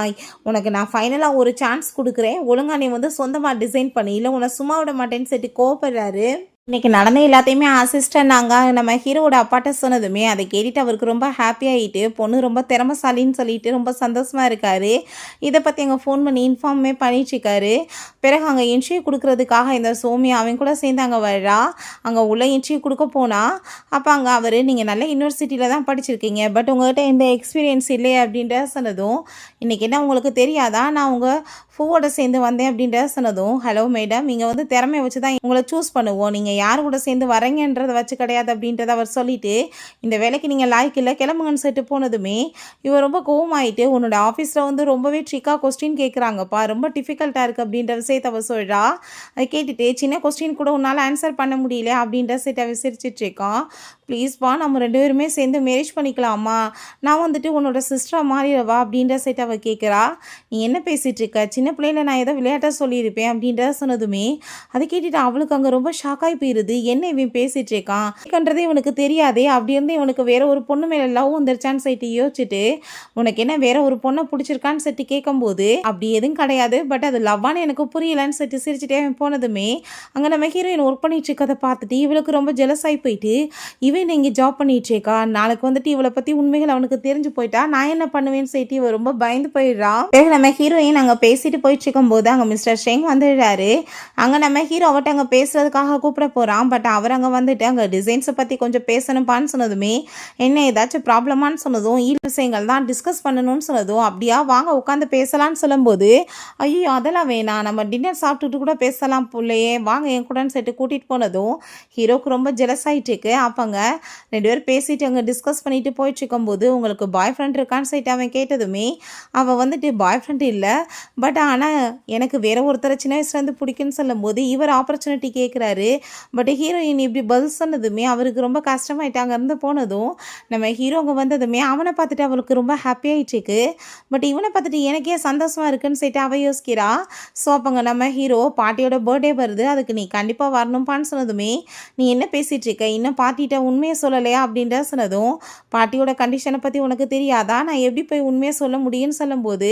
உனக்கு நான் ஃபைனலாக ஒரு சான்ஸ் கொடுக்குறேன், ஒழுங்கா நீ வந்து சொந்தமாக டிசைன் பண்ணி இல்லை உன்னை சும்மா விட மாட்டேன்னு சொல்லிட்டு கோவப்படுறாரு. இன்றைக்கி நடந்த எல்லாத்தையுமே அசிஸ்டன்ட் நாங்கள் நம்ம ஹீரோவோட அப்பாட்ட சொன்னதுமே அதை கேட்டுட்டு அவருக்கு ரொம்ப ஹாப்பியாகிட்டு பொண்ணு ரொம்ப திறமசாலின்னு சொல்லிட்டு ரொம்ப சந்தோஷமாக இருக்கார். இதை பற்றி அங்கே ஃபோன் பண்ணி இன்ஃபார்மே பண்ணிட்டுருக்காரு. பிறகு அங்கே இன்டர்வியூ கொடுக்குறதுக்காக இந்த சோமி அவன் கூட சேர்ந்து அங்கே வர்றா. அங்கே உள்ள இன்டர்வியூ கொடுக்க போனால் அப்போ அங்கே அவர் நீங்கள் நல்ல யூனிவர்சிட்டியில் தான் படிச்சிருக்கீங்க, பட் உங்கள்கிட்ட எந்த எக்ஸ்பீரியன்ஸ் இல்லையே அப்படின்ற சொன்னதும் இன்றைக்கி என்ன உங்களுக்கு தெரியாதா நான் உங்கள் பூவோட சேர்ந்து வந்தேன் அப்படின்ற சொன்னதும் ஹலோ மேடம் இங்கே வந்து திறமையை வச்சு தான் உங்களை சூஸ் பண்ணுவோம், நீங்கள் யார் கூட சேர்ந்து வரீங்கன்றதை வச்சு கிடையாது அப்படின்றத அவர் சொல்லிவிட்டு இந்த வேலைக்கு நீங்கள் லாய்க்கு இல்லை கிளம்புங்கன்னு சொல்லிட்டு போனதுமே இவர் ரொம்ப கோவமாயிட்டு உன்னோட ஆஃபீஸில் வந்து ரொம்பவே ட்ரிக்காக கொஸ்டின் கேட்குறாங்கப்பா, ரொம்ப டிஃபிகல்ட்டாக இருக்குது அப்படின்ற விஷயத்தை அவர் சொல்கிறா. அதை கேட்டுட்டு சின்ன கொஸ்டின் கூட உன்னால் ஆன்சர் பண்ண முடியல அப்படின்ற விஷயத்தை அவர் சிரிச்சிட்ருக்கான். ப்ளீஸ்ப்பா நம்ம 2 பேருமே சேர்ந்து மேரேஜ் பண்ணிக்கலாமா, நான் வந்துட்டு உன்னோட சிஸ்டராக மாறிடவா அப்படின்ற சைட்டை அவள் கேட்குறா. நீ என்ன பேசிகிட்டு இருக்க, சின்ன பிள்ளையில நான் ஏதோ விளையாட்டாக சொல்லியிருப்பேன் அப்படின்ற சொன்னதுமே அதை கேட்டுட்டு அவளுக்கு அங்கே ரொம்ப ஷாக்காகி போயிடுது. என்ன இவன் பேசிகிட்டு இருக்கான்றதே இவனுக்கு தெரியாதே, அப்படி இருந்து இவனுக்கு வேற ஒரு பொண்ணு மேலே லவ் வந்துருச்சான்னு சைட்டு யோசிச்சுட்டு உனக்கு என்ன வேற ஒரு பொண்ணை பிடிச்சிருக்கான்னு சொல்லிட்டு கேட்கும்போது அப்படி எதுவும் கிடையாது, பட் அது லவ்வான்னு எனக்கு புரியலன்னு சொல்லிட்டு சிரிச்சுட்டே அவன் போனதுமே அங்கே நம்ம ஹீரோயின் ஒர்க் பண்ணிட்டு இருக்கதை பார்த்துட்டு இவளுக்கு ரொம்ப ஜெலஸாகி போயிட்டு இவன் இங்கே ஜாப் பண்ணிட்டுருக்கா, நாளைக்கு வந்துட்டு இவளை பற்றி உண்மைகள் அவனுக்கு தெரிஞ்சு போயிட்டா நான் என்ன பண்ணுவேன்னு சொல்லிட்டு இவ ரொம்ப பயந்து போயிடுறான். பிறகு நம்ம ஹீரோயின் அங்கே பேசிட்டு போயிட்டு இருக்கும்போது அங்கே மிஸ்டர் ஷெங் வந்துடுறாரு. அங்கே நம்ம ஹீரோ அவட்ட அங்கே பேசுறதுக்காக கூப்பிட போகிறான். பட் அவர் அங்கே வந்துட்டு அங்கே டிசைன்ஸை பற்றி கொஞ்சம் பேசணும்ப்பான்னு சொன்னதுமே என்ன ஏதாச்சும் ப்ராப்ளமானு சொன்னதும் விஷயங்கள் தான் டிஸ்கஸ் பண்ணணும்னு சொன்னதும் அப்படியா வாங்க உட்காந்து பேசலான்னு சொல்லும்போது ஐயோ அதெல்லாம் வேணாம் நம்ம டின்னர் சாப்பிட்டுட்டு கூட பேசலாம் பிள்ளையே வாங்க என் கூடன்னு சொல்லிட்டு கூட்டிகிட்டு போனதும் ஹீரோக்கு ரொம்ப ஜெலஸ் ஆகிட்டு இருக்கு. அப்போங்க 2 பேர் பேசிட்டு அங்கே டிஸ்கஸ் பண்ணிட்டு போயிட்டு இருக்கும்போது உங்களுக்கு பாய் ஃப்ரெண்ட் இருக்கான்னு சொல்லிட்டு அவன் கேட்டதுமே அவள் வந்துட்டு பாய் ஃப்ரெண்ட் இல்லை, பட் ஆனால் எனக்கு வேற ஒருத்தரை சின்ன வயசுலேருந்து பிடிக்குன்னு சொல்லும்போது இவர் ஆப்பர்ச்சுனிட்டி கேட்குறாரு. பட் ஹீரோயின் இப்படி பதில் சொன்னதுமே அவருக்கு ரொம்ப கஷ்டமாயிட்டு அங்கேருந்து போனதும் நம்ம ஹீரோங்க வந்ததுமே அவனை பார்த்துட்டு அவளுக்கு ரொம்ப ஹாப்பி ஆயிடுச்சுக்கு. பட் இவனை பார்த்துட்டு எனக்கே சந்தோஷமா இருக்குன்னு சொல்லிட்டு அவ யோசிக்கிறா. ஸோ அப்போங்க நம்ம ஹீரோ பாட்டியோட பர்த்டே வருது, அதுக்கு நீ கண்டிப்பாக வரணும்ப்பான்னு சொன்னதுமே நீ என்ன பேசிகிட்டு இருக்க, இன்னும் பாட்டிகிட்ட உண்மையை சொல்லலையா அப்படின்ற சொன்னதும் பாட்டியோட கண்டிஷனை பற்றி உனக்கு தெரியாதா, நான் எப்படி போய் உண்மையை சொல்ல முடியும்னு சொல்லும்போது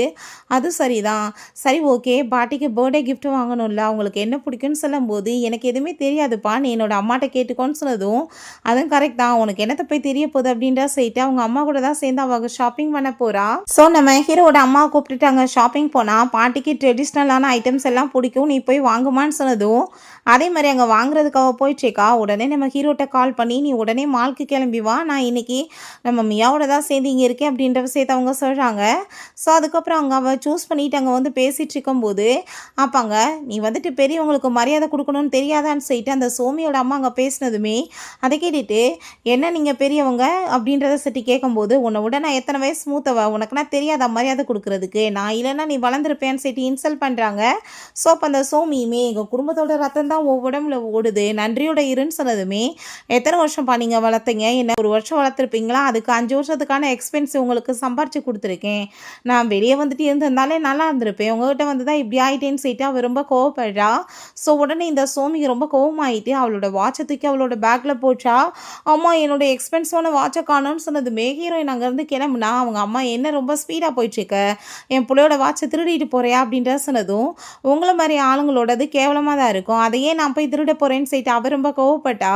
அது சரிதான், சரி ஓகே பாட்டிக்கு பர்த்டே கிஃப்ட் வாங்கணும்ல, அவங்களுக்கு என்ன பிடிக்கும்னு சொல்லும்போது எனக்கு எதுவுமே தெரியாதுப்பா, நீ என்னோட அம்மாட்ட கேட்டுக்கோன்னு சொன்னதும் அதுவும் கரெக்ட் தான், உனக்கு என்னத்தை போய் தெரிய போகுது அப்படின்ற சொல்லிட்டு அவங்க அம்மா கூட தான் சேர்ந்து அவங்க ஷாப்பிங் பண்ண போகிறா. ஸோ நம்ம ஹீரோட அம்மா கூப்பிட்டுட்டு அங்கே ஷாப்பிங் போனால் பாட்டிக்கு ட்ரெடிஷ்னலான ஐட்டம்ஸ் எல்லாம் பிடிக்கும், நீ போய் வாங்குமான்னு சொன்னதும் அதே மாதிரி அங்கே வாங்குறதுக்கு அவள் போயிட்டுருக்கா. உடனே நம்ம ஹீரோட்ட கால் பண்ணி நீ உடனே மால்க்கு கிளம்பி வா, நான் இன்னைக்கு நம்ம மியாவோட தான் சேர்ந்து இங்கே இருக்கேன் அப்படின்ற விஷயத்தை அவங்க சொல்கிறாங்க. ஸோ அதுக்கப்புறம் அங்கே அவள் சூஸ் பண்ணிவிட்டு அங்கே வந்து பேசிகிட்டு இருக்கும்போது அப்பாங்க நீ வந்துட்டு பெரியவங்களுக்கு மரியாதை கொடுக்கணும்னு தெரியாதான்னு சொல்லிட்டு அந்த சோமியோட அம்மா அங்கே பேசினதுமே அதை கேட்டுட்டு என்ன நீங்கள் பெரியவங்க அப்படின்றத சட்டி கேட்கும்போது உன்னை விட நான் எத்தனை வயசு மூத்தவ, உனக்குனா தெரியாத மரியாதை கொடுக்கறதுக்கு, நான் இல்லைன்னா நீ வளர்ந்துருப்பேன்னு சொல்லிட்டு இன்சல்ட் பண்ணுறாங்க. ஸோ அப்போ அந்த சோமியுமே எங்கள் குடும்பத்தோட ரத்தம் தான் உடம்புல ஓடுது, நன்றியோட இருன்னு சொன்னதுமே எத்தனை வருஷம்ப்பா நீங்கள் வளர்த்தீங்க, என்ன ஒரு வருஷம் வளர்த்துருப்பீங்களா, அதுக்கு 5 வருஷத்துக்கான எக்ஸ்பென்ஸ் உங்களுக்கு சம்பாரிச்சு கொடுத்துருக்கேன், நான் வெளியே வந்துட்டு இருந்திருந்தாலே நல்லா இருந்திருப்பேன், உங்கள்கிட்ட வந்து தான் இப்படி ஆகிட்டேன்னு சொல்லிட்டு அவள் ரொம்ப கோவப்படுறா. ஸோ உடனே இந்த சோமிக்கு ரொம்ப கோவமாயிட்டு அவளோட வாட்சை தூக்கி அவளோட பேக்கில் போச்சா. அம்மா என்னோட எக்ஸ்பென்சிவான வாட்சை காணோன்னு சொன்னதுமே ஹீரோயின் அங்கேருந்து கிளம்புனா அவங்க அம்மா என்ன ரொம்ப ஸ்பீடாக போயிட்டுருக்க, என் பிள்ளையோட வாட்சை திருடிட்டு போறியா அப்படின்ற சொன்னதும் உங்களை மாதிரி ஆளுங்களோடது கேவலமாக தான் இருக்கும், அதையே நான் போய் திருட போகிறேன்னு சொல்லிட்டு அவள் ரொம்ப கோவப்பட்டா.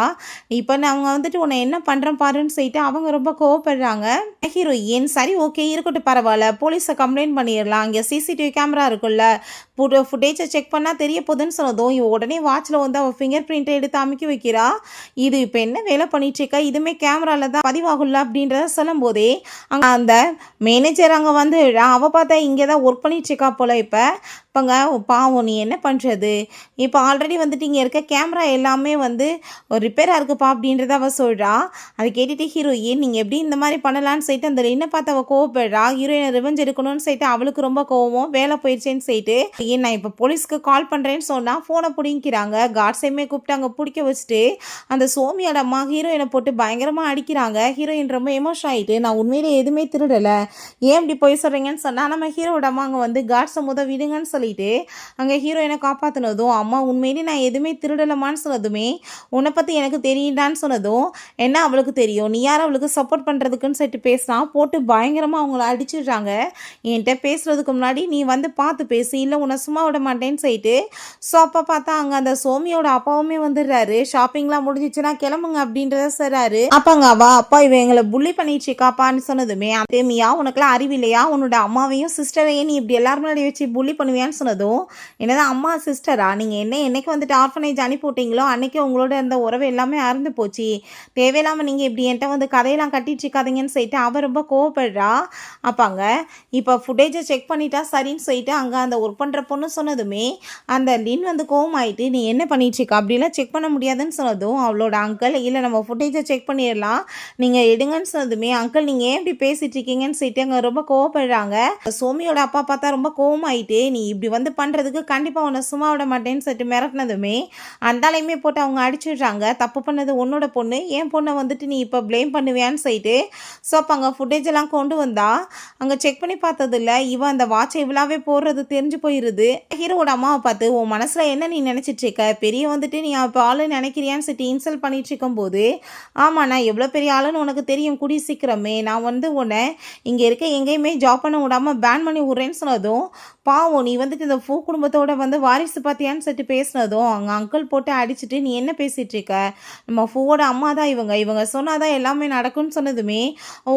இப்போ அவங்க வந்துட்டு உன்னை என்ன பண்ணுறேன் பாருன்னு சொல்லிட்டு அவங்க ரொம்ப கோவப்படுறாங்க. ஹீரோயின் சரி ஓகே இருக்கட்டும் பரவாயில்ல, போலீஸை கம்ப்ளைண்ட் பண்ணிடலாம், இங்கே சிசிடிவி கேமரா இருக்குல்ல, ஃபுட்டேஜை செக் பண்ணால் தெரிய போகுதுன்னு சொன்னதும் இவ உடனே வாட்சில் வந்து அவள் ஃபிங்கர் பிரிண்ட்டை எடுத்து அமைக்க வைக்கிறா. இது இப்போ என்ன வேலை பண்ணிட்டுருக்கா, இதுவுமே கேமராவில் தான் பதிவாகும்ல அப்படின்றத சொல்லும் போதே அங்கே அந்த மேனேஜர் அங்கே வந்து அவள் பார்த்தா இங்கே தான் ஒர்க் பண்ணிட்டுருக்கா போல். இப்போங்க பாவம் நீ என்ன பண்ணுறது, இப்போ ஆல்ரெடி வந்துட்டு இங்கே இருக்க கேமரா எல்லாமே வந்து ஒரு ரிப்பேராக இருக்குப்பா அப்படின்றத அவள் சொல்கிறா. அதை கேட்டுட்டு ஹீரோயின் நீங்கள் எப்படி இந்த மாதிரி பண்ணலான்னு சொல்லிட்டு அந்த என்ன பார்த்து அவள் கோவப்படுறா. ஹீரோயினை ரிவெஞ்ச் எடுக்கணும்னு சொல்லிட்டு அவளுக்கு ரொம்ப கோவம், வேலை போயிடுச்சேன்னு சொல்லிட்டு நான் இப்போ போலீஸ்க்கு கால் பண்ணுறேன்னு சொன்னால் ஃபோனை பிடிக்கிறாங்க. காட்ஸையுமே கூப்பிட்டு அங்கே பிடிக்க வச்சுட்டு அந்த சோமியோட அம்மா ஹீரோயினை போட்டு பயங்கரமாக அடிக்கிறாங்க. ஹீரோயின் ரொம்ப எமோஷன் ஆகிட்டு நான் உண்மையிலே எதுவுமே திருடலை, ஏன் இப்படி போய் சொல்கிறீங்கன்னு சொன்னால் நம்ம ஹீரோட அம்மா அங்கே வந்து காட்ஸை விடுங்கன்னு சொல்லிட்டு அங்கே ஹீரோயினை காப்பாற்றினதும் அம்மா உண்மையிலே நான் எதுவுமே திருடலமான்னு சொன்னதுமே உன்னை பற்றி எனக்கு தெரியுதான்னு சொன்னதும் என்ன அவளுக்கு தெரியும், நீ யார் அவளுக்கு சப்போர்ட் பண்ணுறதுக்குன்னு சொல்லிட்டு பேசினா போட்டு பயங்கரமாக அவங்கள அடிச்சிடுறாங்க. என்கிட்ட பேசுகிறதுக்கு முன்னாடி நீ வந்து பார்த்து பேசு, இல்லை உன்னை சும்மா விட மாட்டேன்னு சொல்லிட்டு. ஸோ அப்போ பார்த்தா அங்கே அந்த சோமியோட அப்பாவுமே வந்துடுறாரு. ஷாப்பிங்லாம் முடிஞ்சிச்சுன்னா கிளம்புங்க அப்படின்றத சொல்கிறாரு. அப்பாங்க அப்பா இவன் எங்களை புள்ளி பண்ணிடுச்சுக்காப்பான்னு சொன்னதுமே மியா உனக்குலாம் அறிவில்லையா, உன்னோட அம்மாவையும் சிஸ்டரையும் நீ இப்படி எல்லாரும் முன்னாடி வச்சு புள்ளி பண்ணுவியான்னு சொன்னதும் என்னதான் அம்மா சிஸ்டரா, நீங்கள் என்னைக்கு வந்துட்டு ஆர்ஃபனேஜ் அனுப்பி விட்டீங்களோ அன்றைக்கி உங்களோட அந்த உறவு எல்லாமே அறுந்து போச்சு, தேவையில்லாமல் நீங்கள் இப்படி என்கிட்ட வந்து கதையெல்லாம் கட்டிட்டு இருக்காதீங்கன்னு சொல்லிட்டு அவள் ரொம்ப கோவப்படுறா. அப்பாங்க இப்போ ஃபுட்டேஜை செக் பண்ணிட்டா சரின்னு சொல்லிட்டு அங்கே அந்த ஒர்க் பண்ணுற பொண்ணு சொன்னதுமே அந்த லின் வந்து கோவமாயிட்டு நீ என்ன பண்ணிட்டுருக்கா, அப்படிலாம் செக் பண்ண முடியாதுன்னு சொன்னதும் அவளோட அங்கிள் இல்லை நம்ம ஃபுட்டேஜை செக் பண்ணிடலாம் நீங்கள் எடுங்கன்னு சொன்னதுமே அங்கிள் நீங்கள் ஏன் இப்படி பேசிகிட்டு இருக்கீங்கன்னு சொல்லிட்டு அங்கே ரொம்ப கோவப்படுறாங்க. சோமியோட அப்பா பார்த்தா ரொம்ப கோவமாயிட்டு நீ இப்படி வந்து பண்ணுறதுக்கு கண்டிப்பாக உன்னை சும்மா விட மாட்டேன்னு சொல்லிட்டு மிரட்டினதுமே அந்தாலையுமே போட்டு அவங்க அடிச்சிடுறாங்க. தப்பு பண்ணது உன்னோட பொண்ணு, என் பொண்ணை வந்துட்டு நீ இப்போ ப்ளேம் பண்ணுவியான்னு சொல்லிட்டு. ஸோ அப்போ அங்கே ஃபுட்டேஜ் எல்லாம் கொண்டு வந்தா அங்கே செக் பண்ணி பார்த்ததில்ல இவன் அந்த வாட்சை இவ்வளாவே போடுறது தெரிஞ்சு போயிடுது. ஹீரோட அம்மாவை பார்த்து உன் மனசில் என்ன நீ நினச்சிட்டு இருக்க, பெரிய வந்துட்டு நீ இப்போ ஆளு நினைக்கிறியான்னு சொல்லிட்டு இன்சல்ட் பண்ணிட்டு இருக்கும்போது ஆமாம் நான் எவ்வளோ பெரிய ஆளுன்னு உனக்கு தெரியும், கூடி சீக்கிரமே நான் வந்து உன்னை இங்கே இருக்க எங்கேயுமே ஜாப் பண்ண விடாமல் பேன் பண்ணி விட்றேன்னு சொன்னதும் பாவம் நீ வந்துட்டு இந்த பூ குடும்பத்தோட வந்து வாரிசு பார்த்தியான்னு சொல்லிட்டு பேசினதும் அவங்க அங்கிள் போட்டு அடிச்சுட்டு நீ என்ன பேசிகிட்டு இருக்க, நம்ம பூவோட அம்மா தான் இவங்க சொன்னாதான் எல்லாமே நடக்கும்னு சொன்னதுமே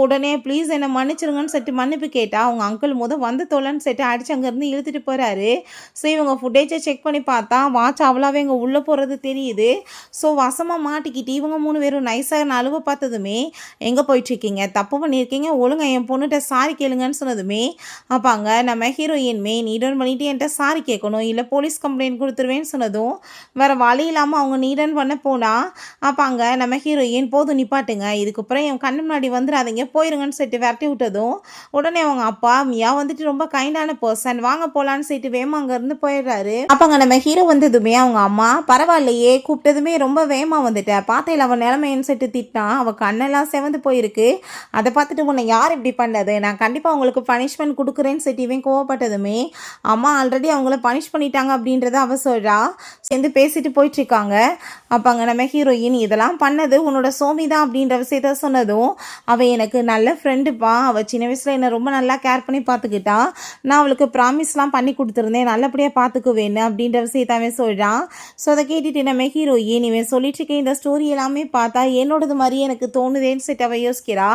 உடனே ப்ளீஸ் என்னை மன்னிச்சிருங்கன்னு சொல்லிட்டு மன்னிப்பு கேட்டால் அவங்க அங்கிள் வந்து தொலைன்னு சொல்லிட்டு அடிச்சு அங்கேருந்து இழுத்துட்டு போகிறாரு. ஸோ இவங்க ஃபுட்டேஜை செக் பண்ணி பார்த்தா வாட்ச் அவ்வளோவே இங்கே உள்ளே போகிறது தெரியுது. ஸோ வசமாக மாட்டிக்கிட்டு இவங்க 3 பேரும் நைஸாக அழுவ பார்த்ததுமே எங்கே போயிட்டுருக்கீங்க, தப்பு பண்ணியிருக்கீங்க, ஒழுங்கா என் பொண்ணுகிட்ட சாரி கேளுங்கன்னு சொன்னதுமே அப்பாங்க நம்ம ஹீரோயின்மே நீடன் பண்ணிவிட்டு என்கிட்ட சாரி கேட்கணும், இல்லை போலீஸ் கம்ப்ளைண்ட் கொடுத்துருவேன்னு சொன்னதும் வேறு வழி இல்லாமல் அவங்க நீடன் பண்ண போனால் அப்போ அங்கே நம்ம ஹீரோயின் போதும் நிப்பாட்டுங்க, இதுக்கப்புறம் என் கண்ணு முன்னாடி வந்துடாதீங்க போயிருங்கன்னு சொல்லிட்டு விரட்டி விட்டதும் உடனே அவங்க அப்பா மியா வந்துட்டு ரொம்ப கைண்டான பர்சன் வாங்க போகலான்னு சொல்லிட்டு வேமா அங்கேருந்து போயிடுறாரு. அப்போ அங்கே நம்ம ஹீரோ வந்ததுமே அவங்க அம்மா பரவாயில்லையே கூப்பிட்டதுமே ரொம்ப வேகமாக வந்துட்டேன் பார்த்தேன் அவன் நிலைமைன்னு சொல்லிட்டு திட்டான். அவள் கண்ணெல்லாம் செவந்து போயிருக்கு. அதை பார்த்துட்டு உன்னை யார் இப்படி பண்ணது, நான் கண்டிப்பாக அவங்களுக்கு பனிஷ்மெண்ட் கொடுக்குறேன்னு சொல்லிட்டு இவன் கோவப்பட்டதுமே அம்மா ஆல்ரெடி அவங்கள பனிஷ் பண்ணிட்டாங்க அப்படின்றத அவ சொல்கிறா. சேர்ந்து பேசிட்டு போயிட்டுருக்காங்க. அப்போ அங்கே நம்ம ஹீரோயின் இதெல்லாம் பண்ணது உன்னோட சோமி தான் அப்படின்ற விஷயத்த சொன்னதும் அவள் எனக்கு நல்ல ஃப்ரெண்டுப்பா, அவள் சின்ன வயசில் என்னை ரொம்ப நல்லா கேர் பண்ணி பார்த்துக்கிட்டா, நான் அவளுக்கு ப்ராமிஸ்லாம் பண்ணி கொடுத்துருந்தேன் நல்லபடியாக பார்த்துக்குவேன்னு அப்படின்ற விஷயத்தாவே சொல்கிறான். ஸோ அதை கேட்டுட்டு நம்ம ஹீரோயின் இவன் சொல்லிட்டு இருக்க இந்த ஸ்டோரி எல்லாமே பார்த்தா என்னோடது மாதிரி எனக்கு தோணுதேன்னு சொல்லிட்டு அவள் யோசிக்கிறா.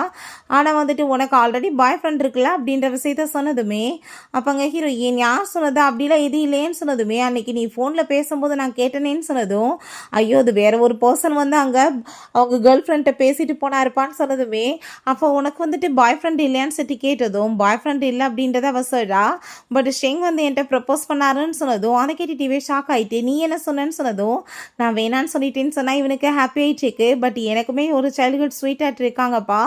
ஆனால் வந்துட்டு உனக்கு ஆல்ரெடி பாய் ஃப்ரெண்ட் இருக்குல்ல அப்படின்ற விஷயத்த சொன்னதுமே அப்போ அங்கே ஹீரோயின் யார் சொன்னது அப்படிலாம் எது இல்லைன்னு சொன்னதுமே அன்னைக்கு நீ ஃபோனில் பேசும்போது நான் கேட்டேனேன்னு சொன்னதும் ஐயோ அது வேற ஒரு பர்சன் வந்து அங்கே அவங்க கேர்ள் ஃப்ரெண்ட்டை பேசிட்டு போனா இருப்பான்னு சொன்னதுமே அப்போ உனக்கு வந்துட்டு பாய் ஃப்ரெண்ட் இல்லையான்னு சொல்லிட்டு கேட்டதும் பாய் ஃப்ரெண்ட் இல்லை அப்படின்றத அவ சொல்கிறா. பட் ஷெங் வந்து என்கிட்ட ப்ரப்போஸ் பண்ணாருன்னு சொன்னதும் அதை கேட்டுட்டு ஷாக் ஆகிட்டு நீ என்ன சொன்னேன்னு சொன்னதும் நான் வேணான்னு சொல்லிட்டேன்னு சொன்னால் இவனுக்கு ஹாப்பி ஆகிட்டுருக்கு. பட் எனக்குமே ஒரு சைல்ட்ஹுட் ஸ்வீட் ஆர்ட் இருக்காங்கப்பா,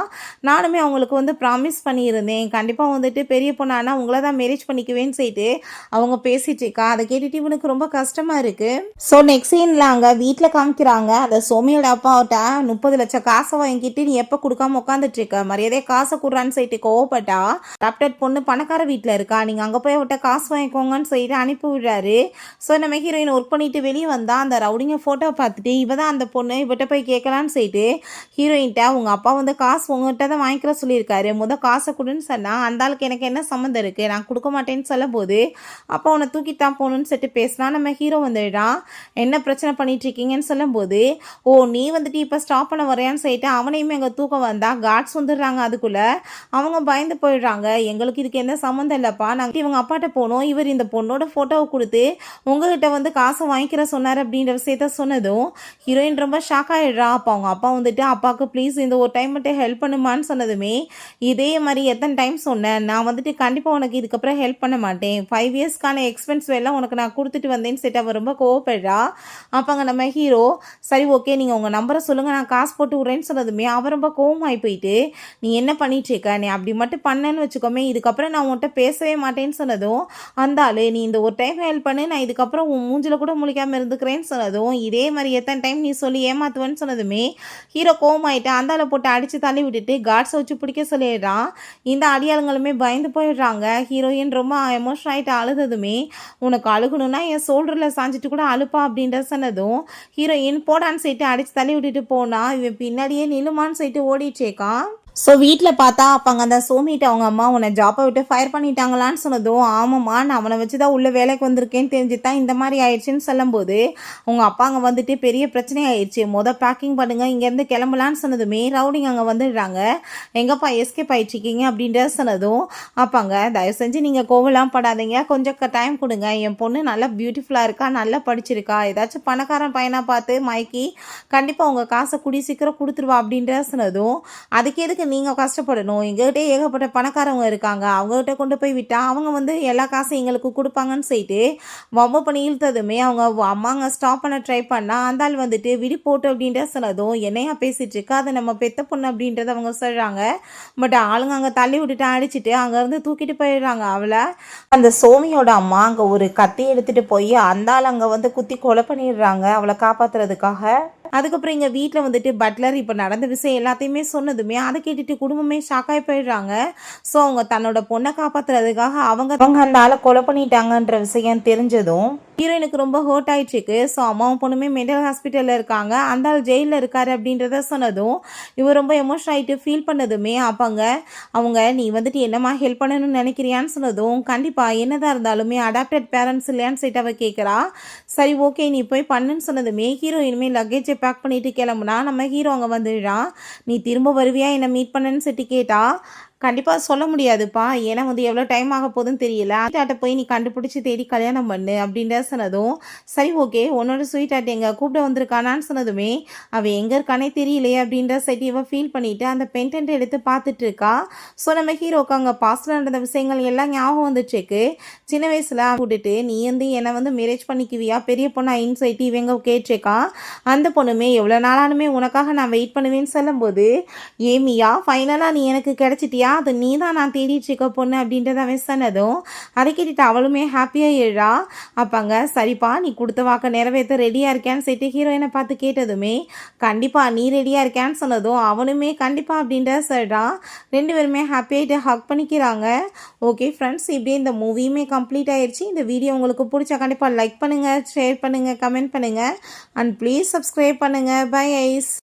நானுமே அவங்களுக்கு வந்து ப்ராமிஸ் பண்ணியிருந்தேன் கண்டிப்பாக வந்துட்டு பெரிய பொண்ணானா உங்களை தான் மேரேஜ் பண்ணிக்குவேன்னு சொல்லிட்டு அவங்க பேசிட்டு இருக்கா. அதை கேட்டுட்டு இவனுக்கு ரொம்ப கஷ்டமாக இருக்குது. ஸோ நெக்ஸ்ட் சீனில் அங்கே வீட்டில் காமிக்கிறாங்க. அந்த சோமியோட அப்பாவிட்ட 30 லட்சம் காசை வாங்கிட்டு நீ எப்போ கொடுக்காம உட்காந்துட்டு இருக்க, மரியாதையே காசை கொடுறான்னு சொல்லிட்டு கோவப்பட்டா. அடாப்டட் பொண்ணு பணக்கார வீட்டில் இருக்கா, நீங்கள் அங்கே போய் விட்ட காசு வாங்கிக்கோங்கன்னு சொல்லிட்டு அனுப்பி விடுறாரு. ஸோ நம்ம ஹீரோயின் ஒர்க் பண்ணிட்டு வெளியே வந்தால் அந்த ரவுடிங்க ஃபோட்டோ பார்த்துட்டு இவ தான் அந்த பொண்ணு இவட்ட போய் கேட்கலான்னு சொல்லிட்டு ஹீரோயின்ட்ட உங்கள் அப்பா வந்து காசு உங்கள்கிட்ட தான் வாங்கிக்கிற சொல்லியிருக்காரு, காசை கொடுன்னு சொன்னால் அந்த ஆளுக்கு எனக்கு என்ன சம்மந்தம் இருக்குது நான் கொடுக்க மாட்டேன்னு சொல்லும் போது அப்போ உன்னை தூக்கித்தான் போகணுன்னு சொல்லிட்டு பேசினா நம்ம ஹீரோ வந்துடுறான். என்ன பிரச்சனை பண்ணிட்டு இருக்கீங்கன்னு சொல்லும்போது ஓ நீ வந்துட்டு இப்போ ஸ்டாப் பண்ண வரையான்னு சொல்லிட்டு அவனையுமே அங்கே தூக்கம் வந்தா கார்ட்ஸ் வந்துடுறாங்க. அதுக்குள்ளே அவங்க பயந்து போயிடுறாங்க, எங்களுக்கு இதுக்கு எந்த சம்மந்தம் இல்லைப்பா, நாங்கள் இவங்க அப்பாட்ட போனோம், இவர் இந்த பொண்ணோட ஃபோட்டோவை கொடுத்து உங்ககிட்ட வந்து காசை வாங்கிக்கிற சொன்னார் அப்படின்ற விஷயத்த சொன்னதும் ஹீரோயின் ரொம்ப ஷாக் ஆகிடுறா. அப்போ அவங்க அப்பா வந்துட்டு அப்பாவுக்கு ப்ளீஸ் இந்த ஒரு டைம் மட்டும் ஹெல்ப் பண்ணுமான்னு சொன்னதுமே இதே மாதிரி எத்தனை டைம் சொன்னேன், நான் வந்துட்டு கண்டிப்பாக உனக்கு இதுக்கப்புறம் ஹெல்ப் பண்ண மாட்டேன், 5 இயர்ஸ்க்கான எக்ஸ்பென்ஸ் எல்லாம் உனக்கு நான் கொடுத்துட்டு வந்தேன்னு சொல்லிட்டு அவள் ரொம்ப கோவப்படுறா. அப்போ அங்கே நம்ம ஹீரோ சரி ஓகே நீங்கள் உங்கள் நம்பரை சொல்லுங்கள் நான் காசு போட்டு விட்றேன்னு சொன்னதுமே அவன் ரொம்ப கோவமாகி போயிட்டு நீ என்ன பண்ணிட்டு இருக்க, நீ அப்படி மட்டும் பண்ணேன்னு வச்சுக்கோமே இதுக்கப்புறம் நான் உன்கிட்ட பேசவே மாட்டேன்னு சொன்னதும் அந்த ஆளு நீ இந்த ஒரு டைம் ஹெல்ப் பண்ணு நான் இதுக்கப்புறம் உன் மூஞ்சில் கூட முழிக்காமல் இருந்துக்கிறேன்னு சொன்னதும் இதே மாதிரி எத்தனை டைம் நீ சொல்லி ஏமாத்துவேன்னு சொன்னதுமே ஹீரோ கோவமாயிட்டு அந்த ஆளை போட்டு அடித்து தள்ளி விட்டுட்டு கார்ட்ஸை வச்சு பிடிக்க சொல்லிடுறான். இந்த அடியாளுங்களுமே பயந்து போயிடுறாங்க. ஹீரோயின் ரொம்ப எமோஷன் ஆகிட்டு அழுததுமே உனக்கு அழுகணும்னா என் ஷோல்டரில் சாஞ்சிட்டு கூட அழுப்பா அப்படின்ற சொன்னதும் ஹீரோயின் போடான்னு சொல்லிட்டு அடித்து தள்ளி விட்டுட்டு போனா இவன் பின்னாடியே நிலுமான்னு சொல்லிட்டு ஓடிட்டேக்கான். ஸோ வீட்டில் பார்த்தா அப்போ அங்கே அந்த சோமிட்ட அவங்க அம்மா உன்னை ஜாப்பை விட்டு ஃபயர் பண்ணிட்டாங்களான்னு சொன்னதும் ஆமாம்மா நான் அவனை வச்சு தான் உள்ள வேலைக்கு வந்திருக்கேன்னு தெரிஞ்சு தான் இந்த மாதிரி ஆயிடுச்சுன்னு சொல்லும்போது உங்கள் அப்பா அங்கே வந்துட்டு பெரிய பிரச்சனை ஆயிடுச்சு, பேக்கிங் பண்ணுங்கள் இங்கேருந்து கிளம்பலான்னு சொன்னதுமே ரவுடிங் அங்கே வந்துடுறாங்க. எங்கப்பா எஸ்கேப் ஆயிடுச்சிக்கிங்க அப்படின்ற சொன்னதும் அப்பாங்க தயவு செஞ்சு நீங்கள் கோவலாம் படாதீங்க, கொஞ்சம் டைம் கொடுங்க, என் பொண்ணு நல்லா பியூட்டிஃபுல்லாக இருக்கா நல்லா படிச்சிருக்கா, ஏதாச்சும் பணக்காரன் பையனாக பார்த்து மைக்கி கண்டிப்பாக உங்கள் காசை கூடி சீக்கிரம் கொடுத்துருவா அப்படின்ற சொன்னதும் அதுக்கு எதுக்கு நீங்கள் கஷ்டப்படணும், எங்ககிட்ட ஏகப்பட்ட பணக்காரவங்க இருக்காங்க, அவங்ககிட்ட கொண்டு போய் விட்டால் அவங்க வந்து எல்லா காசும் எங்களுக்கு கொடுப்பாங்கன்னு சொல்லிட்டு வம்பு பண்ணி இழுத்ததுமே அவங்க அம்மாங்க ஸ்டாப் பண்ண ட்ரை பண்ணால் அந்த ஆள் வந்துட்டு விடி போட்டு அப்படின்ற சொன்னதும் என்னையா பேசிகிட்டு இருக்கு அதை நம்ம பெத்த பொண்ணு அப்படின்றத அவங்க சொல்கிறாங்க. பட் ஆளுங்க அங்கே தள்ளி விட்டுட்டு அடிச்சுட்டு அங்கேருந்து தூக்கிட்டு போயிடுறாங்க அவளை. அந்த சோமியோட அம்மா அங்கே ஒரு கத்தி எடுத்துகிட்டு போய் அந்த ஆள் அங்கே வந்து குத்தி கொலை பண்ணிடுறாங்க அவளை காப்பாற்றுறதுக்காக. அதுக்கப்புறம் எங்கள் வீட்டில் வந்துட்டு பட்லர் இப்போ நடந்த விஷயம் எல்லாத்தையுமே சொன்னதுமே அதை கேட்டுட்டு குடும்பமே ஷாக்காகி போயிடுறாங்க. ஸோ அவங்க தன்னோட பொண்ணை காப்பாற்றுறதுக்காக அவங்க அந்த ஆளை கொலை பண்ணிட்டாங்கன்ற விஷயம் தெரிஞ்சதும் ஹீரோயினுக்கு ரொம்ப ஹர்ட் ஆயிடுச்சுக்கு. ஸோ அம்மாவும் பொண்ணுமே மென்டல் ஹாஸ்பிட்டலில் இருக்காங்க, அந்த ஆள் ஜெயிலில் இருக்காரு அப்படின்றத சொன்னதும் இவர் ரொம்ப எமோஷன் ஆகிட்டு ஃபீல் பண்ணதுமே அப்போங்க அவங்க நீ வந்துட்டு என்னம்மா ஹெல்ப் பண்ணணும்னு நினைக்கிறியான்னு சொன்னதும் கண்டிப்பாக என்னதான் இருந்தாலுமே அடாப்டட் பேரண்ட்ஸ் இல்லையான்னு சொல்லிட்டு அவள் கேட்குறா. சரி ஓகே நீ போய் பண்ணுன்னு சொன்னதுமே ஹீரோயினுமே லக்கேஜை பேக் பண்ணிட்டு கிளம்புனா நம்ம ஹீரோ அங்கே வந்துடுறான். நீ திரும்ப வருவியா என்னை மீட் பண்ணன்னு சொல்லிட்டு கேட்டா கண்டிப்பாக சொல்ல முடியாதுப்பா. ஏன்னா வந்து எவ்வளோ டைம் ஆக போகுதுன்னு தெரியல. ஸ்வீட் போய் நீ கண்டுபிடிச்சி தேடி கல்யாணம் பண்ணு அப்படின்ற சொன்னதும், சரி ஓகே உன்னோட ஸ்வீட் ஹார்ட் எங்க கூப்பிட வந்திருக்கானான்னு சொன்னதுமே, அவள் எங்கே இருக்கானே தெரியலையே அப்படின்ற சைட்டு இவ ஃபீல் பண்ணிட்டு அந்த பென்டென்ட் எடுத்து பார்த்துட்டு இருக்கா. ஸோ நம்ம ஹீரோக்கு அங்கே பாஸ்டில் நடந்த விஷயங்கள் எல்லாம் ஞாபகம் வந்துச்சுக்கு. சின்ன வயசில் கூட்டிட்டு நீ வந்து என்னை வந்து மேரேஜ் பண்ணிக்குவியா பெரிய பொண்ணா இன்சைட்டு இவங்க கேட்டிருக்கா. அந்த பொண்ணுமே எவ்வளோ நாளானுமே உனக்காக நான் வெயிட் பண்ணுவேன்னு சொல்லும்போது, ஏமியா ஃபைனலாக நீ எனக்கு கிடைச்சிட்டியா, அது நீ தான் நான் தேடிட்டு இருக்க பொண்ணு அப்படின்றத அவன் சொன்னதும் அதை கேட்டுட்டு அவளுமே ஹாப்பியாக எழுறா. அப்பாங்க சரிப்பா நீ கொடுத்த வாக்க நிறைவேற்ற ரெடியாக இருக்கேன்னு சொல்லிட்டு ஹீரோயினை பார்த்து கேட்டதுமே கண்டிப்பாக நீ ரெடியாக இருக்கேன்னு சொன்னதும் அவனுமே கண்டிப்பாக அப்படின்ற சொல்கிறான். ரெண்டு பேருமே ஹாப்பியாகிட்டு ஹக் பண்ணிக்கிறாங்க. ஓகே ஃப்ரெண்ட்ஸ், இப்படியே இந்த மூவியுமே கம்ப்ளீட் ஆயிடுச்சு. இந்த வீடியோ உங்களுக்கு பிடிச்சா கண்டிப்பாக லைக் பண்ணுங்கள், ஷேர் பண்ணுங்கள், கமெண்ட் பண்ணுங்கள் அண்ட் ப்ளீஸ் சப்ஸ்கிரைப் பண்ணுங்கள். Bye ice.